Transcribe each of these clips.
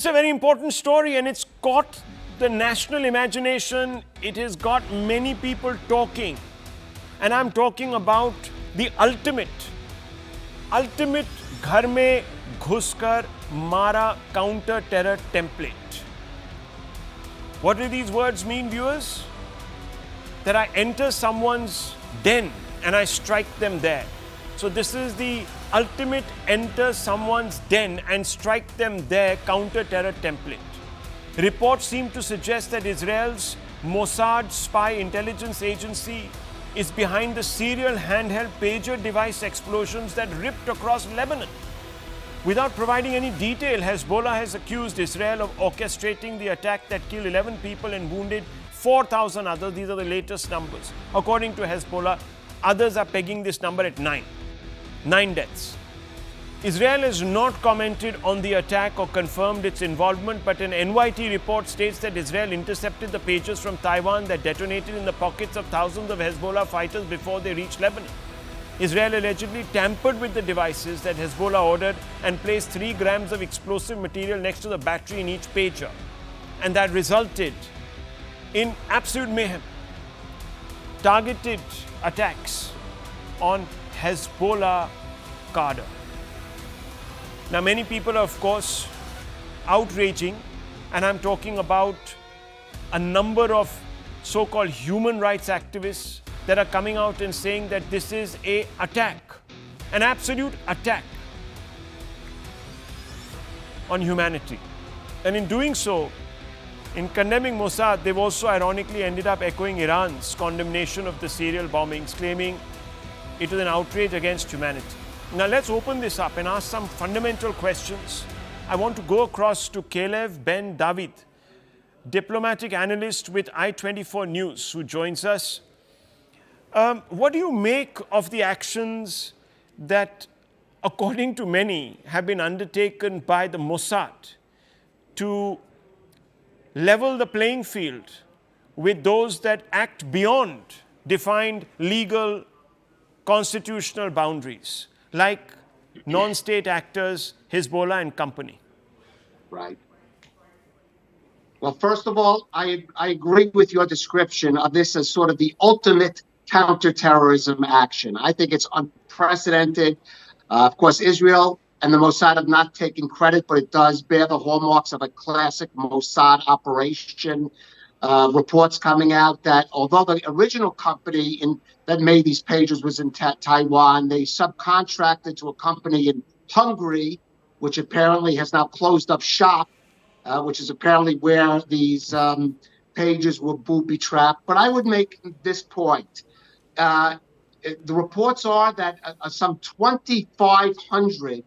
It's a very important story and it's caught the national imagination. It has got many people talking. And I'm talking about the ultimate घर में घुसकर मारा counter terror template. What do these words mean, viewers? That I enter someone's den and I strike them there. So this is the ultimate enter someone's den and strike them there counter-terror template. Reports seem to suggest that Israel's Mossad spy intelligence agency is behind the serial handheld pager device explosions that ripped across Lebanon. Without providing any detail, Hezbollah has accused Israel of orchestrating the attack that killed 11 people and wounded 4,000 others. These are the latest numbers. According to Hezbollah, others are pegging this number at 9 deaths. Israel has not commented on the attack or confirmed its involvement, but an NYT report states that Israel intercepted the pagers from Taiwan that detonated in the pockets of thousands of Hezbollah fighters before they reached Lebanon. Israel allegedly tampered with the devices that Hezbollah ordered and placed 3 grams of explosive material next to the battery in each pager. And that resulted in absolute mayhem. Targeted attacks on Hezbollah cadre. Now, many people are, of course, outraging, and I'm talking about a number of so-called human rights activists that are coming out and saying that this is an attack, an absolute attack on humanity. And in doing so, in condemning Mossad, they've also ironically ended up echoing Iran's condemnation of the serial bombings, claiming it is an outrage against humanity. Now let's open this up and ask some fundamental questions. I want to go across to Kalev Ben David, diplomatic analyst with I-24 News, who joins us. What do you make of the actions that, according to many, have been undertaken by the Mossad to level the playing field with those that act beyond defined legal constitutional boundaries, like non-state actors, Hezbollah and company? Right. Well, first of all, I agree with your description of this as sort of the ultimate counterterrorism action. I think it's unprecedented. Of course, Israel and the Mossad have not taken credit, but it does bear the hallmarks of a classic Mossad operation. Reports coming out that although the original company that made these pagers was in Taiwan, they subcontracted to a company in Hungary, which apparently has now closed up shop, which is apparently where these pagers were booby-trapped. But I would make this point. The reports are that some 2,500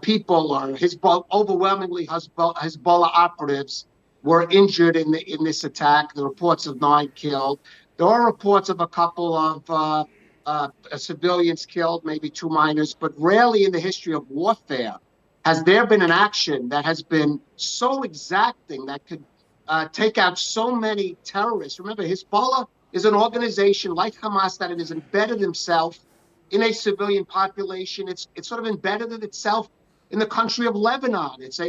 people, or overwhelmingly Hezbollah operatives, were injured in this attack. The reports of 9 killed. There are reports of a couple of civilians killed, maybe 2 minors, but rarely in the history of warfare has there been an action that has been so exacting that could take out so many terrorists. Remember, Hezbollah is an organization like Hamas that it has embedded itself in a civilian population. It's sort of embedded itself in the country of Lebanon. It's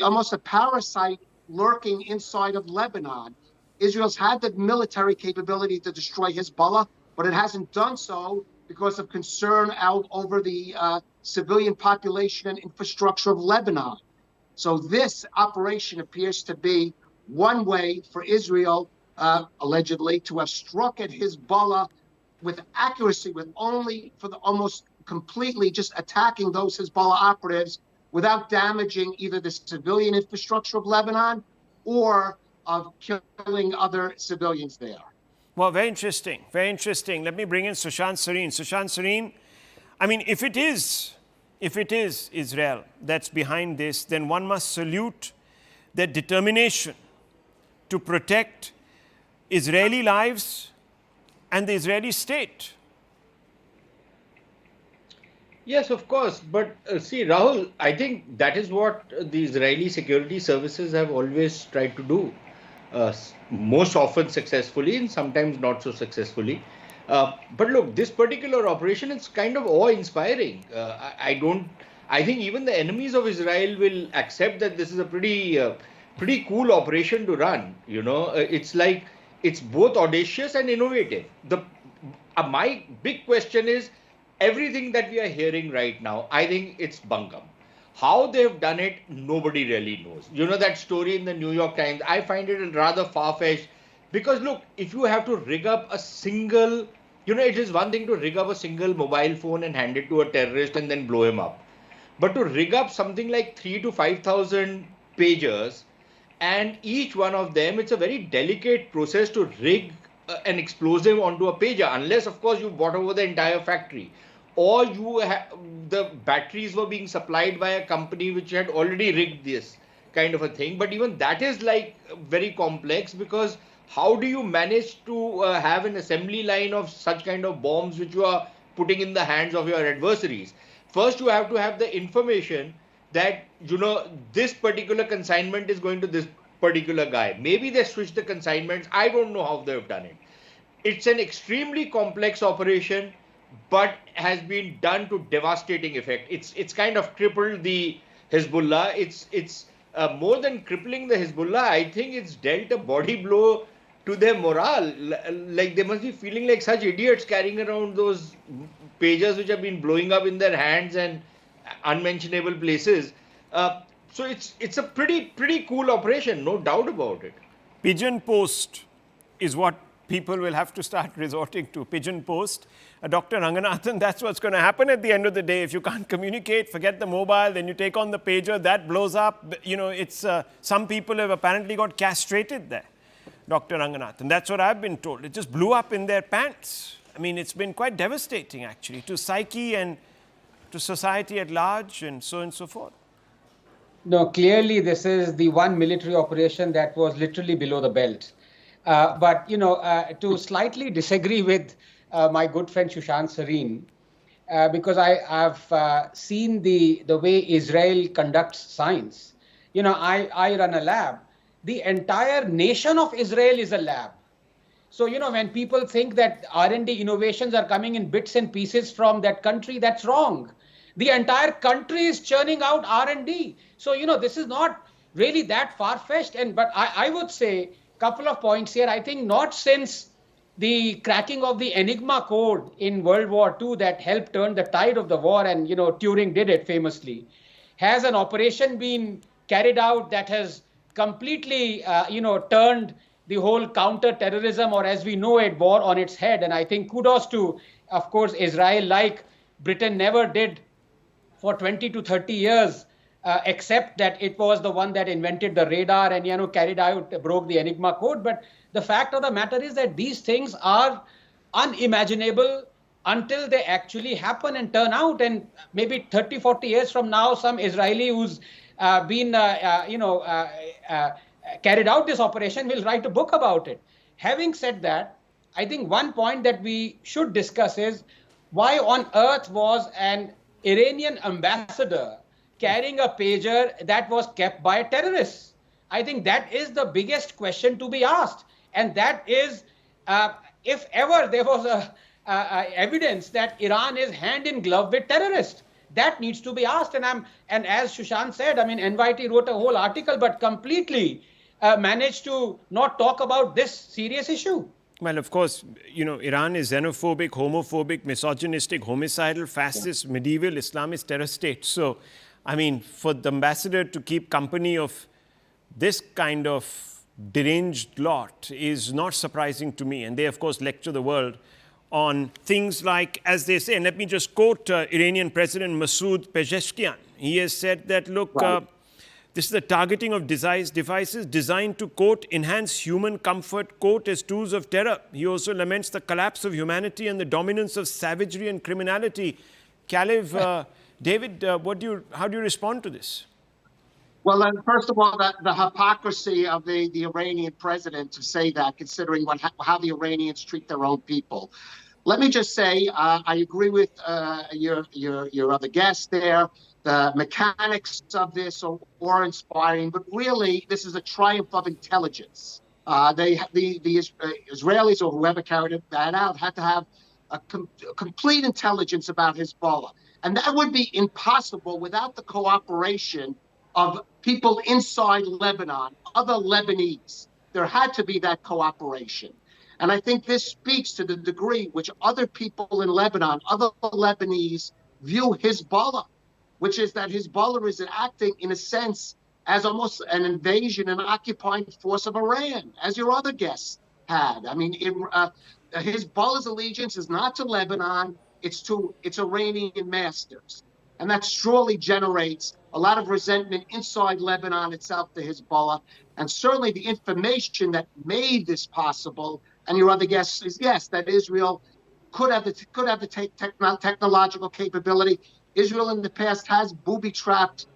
almost a parasite lurking inside of Lebanon. Israel's had the military capability to destroy Hezbollah, but it hasn't done so because of concern out over the civilian population and infrastructure of Lebanon. So this operation appears to be one way for Israel, allegedly, to have struck at Hezbollah with accuracy, almost completely just attacking those Hezbollah operatives without damaging either the civilian infrastructure of Lebanon or of killing other civilians there. Well, very interesting, very interesting. Let me bring in Sushant Sareen. Sushant Sareen, I mean, if it is Israel that's behind this, then one must salute their determination to protect Israeli lives and the Israeli state. Yes, of course. But see, Rahul, I think that is what the Israeli security services have always tried to do, most often successfully and sometimes not so successfully. But look, this particular operation is kind of awe-inspiring. I think even the enemies of Israel will accept that this is a pretty cool operation to run. It's like it's both audacious and innovative. My big question is everything that we are hearing right now. I think it's bunkum. How they've done it, nobody really knows. That story in the New York Times, I find it rather far-fetched because look, if you have to rig up a single, it is one thing to rig up a single mobile phone and hand it to a terrorist and then blow him up. But to rig up something like 3,000 to 5,000 pagers, and each one of them, it's a very delicate process to rig an explosive onto a pager, unless, of course, you bought over the entire factory. Or the batteries were being supplied by a company which had already rigged this kind of a thing. But even that is like very complex because how do you manage to have an assembly line of such kind of bombs which you are putting in the hands of your adversaries? First, you have to have the information that, this particular consignment is going to this particular guy. Maybe they switched the consignments. I don't know how they've done it. It's an extremely complex operation, but has been done to devastating effect. It's kind of crippled the Hezbollah. It's more than crippling the Hezbollah. I think it's dealt a body blow to their morale. Like they must be feeling like such idiots carrying around those pagers which have been blowing up in their hands and unmentionable places. So it's a pretty cool operation, no doubt about it. Pigeon post is what people will have to start resorting to. Pigeon post. Dr. Ranganathan, that's what's going to happen at the end of the day. If you can't communicate, forget the mobile, then you take on the pager, that blows up. It's some people have apparently got castrated there, Dr. Ranganathan. That's what I've been told. It just blew up in their pants. I mean, it's been quite devastating, actually, to psyche and to society at large and so on and so forth. No, clearly this is the one military operation that was literally below the belt. But, to slightly disagree with my good friend Sushant Sareen, because I've seen the way Israel conducts science. I run a lab. The entire nation of Israel is a lab. So, when people think that R&D innovations are coming in bits and pieces from that country, that's wrong. The entire country is churning out R&D. So, this is not really that far-fetched. But I would say a couple of points here. I think not since the cracking of the Enigma code in World War II that helped turn the tide of the war, and, Turing did it famously, has an operation been carried out that has completely, turned the whole counter-terrorism, or as we know it, war on its head. And I think kudos to, of course, Israel, like Britain never did for 20 to 30 years, except that it was the one that invented the radar and, broke the Enigma code. But the fact of the matter is that these things are unimaginable until they actually happen and turn out. And maybe 30, 40 years from now, some Israeli who's been, carried out this operation will write a book about it. Having said that, I think one point that we should discuss is why on earth was an Iranian ambassador carrying a pager that was kept by terrorists? I think that is the biggest question to be asked. And that is, if ever there was evidence that Iran is hand in glove with terrorists, that needs to be asked. And as Sushant said, NYT wrote a whole article, but completely managed to not talk about this serious issue. Well, of course, Iran is xenophobic, homophobic, misogynistic, homicidal, fascist, medieval, Islamist terror state. So, for the ambassador to keep company of this kind of deranged lot is not surprising to me. And they, of course, lecture the world on things like, as they say, and let me just quote Iranian President Mossad Pezeshkian. He has said that, look, this is the targeting of devices designed to, quote, enhance human comfort, quote, as tools of terror. He also laments the collapse of humanity and the dominance of savagery and criminality. Kalev, David, how do you respond to this? Well, first of all, the hypocrisy of the Iranian president to say that, considering how the Iranians treat their own people. Let me just say, I agree with your other guests there. The mechanics of this are awe-inspiring, but really, this is a triumph of intelligence. The Israelis, or whoever carried that out, had to have a complete intelligence about Hezbollah. And that would be impossible without the cooperation of people inside Lebanon, other Lebanese. There had to be that cooperation. And I think this speaks to the degree which other people in Lebanon, other Lebanese, view Hezbollah, which is that Hezbollah is acting in a sense as almost an invasion and occupying force of Iran, as your other guests had. I mean, Hezbollah's allegiance is not to Lebanon, it's to its Iranian masters. And that surely generates a lot of resentment inside Lebanon itself to Hezbollah. And certainly the information that made this possible, and your other guess is, yes, that Israel could have the technological capability. Israel in the past has booby-trapped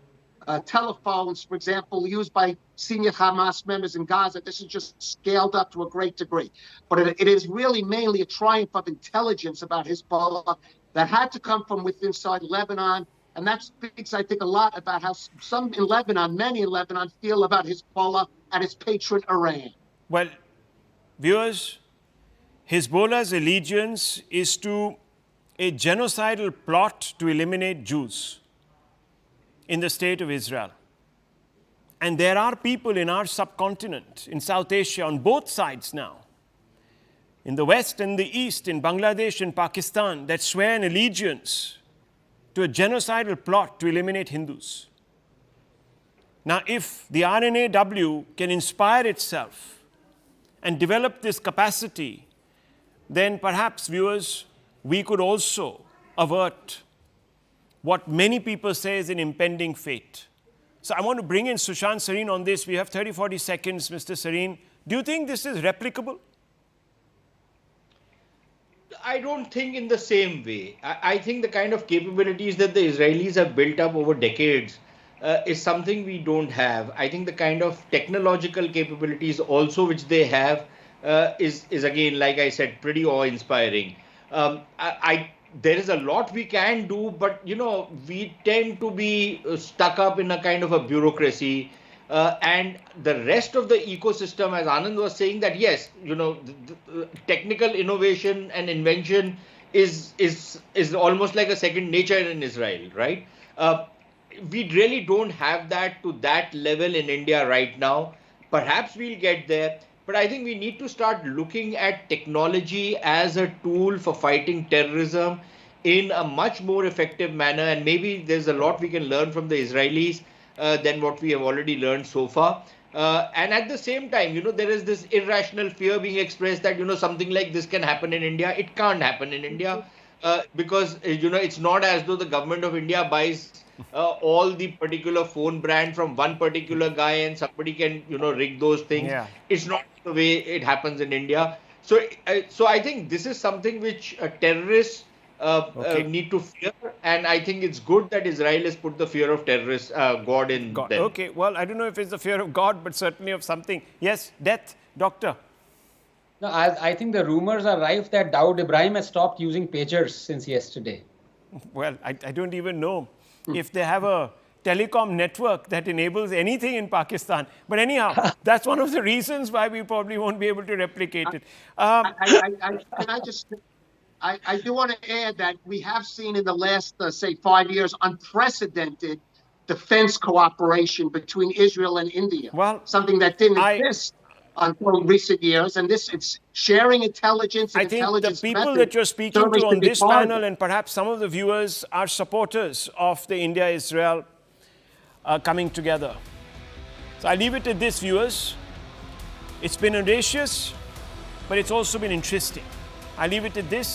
telephones, for example, used by senior Hamas members in Gaza. This is just scaled up to a great degree. But it is really mainly a triumph of intelligence about Hezbollah that had to come from within inside Lebanon. And that speaks, I think, a lot about how some in Lebanon, many in Lebanon, feel about Hezbollah and its patron Iran. Well, viewers, Hezbollah's allegiance is to a genocidal plot to eliminate Jews in the state of Israel. And there are people in our subcontinent, in South Asia, on both sides now, in the West and the East, in Bangladesh and Pakistan, that swear an allegiance to a genocidal plot to eliminate Hindus. Now, if the RNAW can inspire itself and develop this capacity, then perhaps, viewers, we could also avert what many people say is an impending fate. So I want to bring in Sushant Sareen on this. We have 30, 40 seconds, Mr. Sareen. Do you think this is replicable? I don't think in the same way. I think the kind of capabilities that the Israelis have built up over decades is something we don't have. I think the kind of technological capabilities also which they have is again, like I said, pretty awe-inspiring. There is a lot we can do, but, you know, we tend to be stuck up in a kind of a bureaucracy. And the rest of the ecosystem, as Anand was saying, that yes, you know, the technical innovation and invention is almost like a second nature in Israel, right? We really don't have that to that level in India right now. Perhaps we'll get there. But I think we need to start looking at technology as a tool for fighting terrorism in a much more effective manner. And maybe there's a lot we can learn from the Israelis than what we have already learned so far. And at the same time, you know, there is this irrational fear being expressed that, you know, something like this can happen in India. It can't happen in India because, you know, it's not as though the government of India buys all the particular phone brand from one particular guy and somebody can, you know, rig those things. Yeah. It's not the way it happens in India. So I think this is something which terrorists need to fear. And I think it's good that Israel has put the fear of terrorists, God in them. Okay, well, I don't know if it's the fear of God, but certainly of something. Yes, death, doctor. No, I think the rumors are rife that Dawood Ibrahim has stopped using pagers since yesterday. Well, I don't even know if they have a telecom network that enables anything in Pakistan. But anyhow, that's one of the reasons why we probably won't be able to replicate it. I do want to add that we have seen in the last, say, 5 years, unprecedented defense cooperation between Israel and India. Well, something that didn't exist until recent years. And it's sharing intelligence. I think the people that you're speaking to on this panel, and perhaps some of the viewers, are supporters of the India-Israel coming together. So I leave it at this, viewers. It's been audacious, but it's also been interesting. I leave it at this.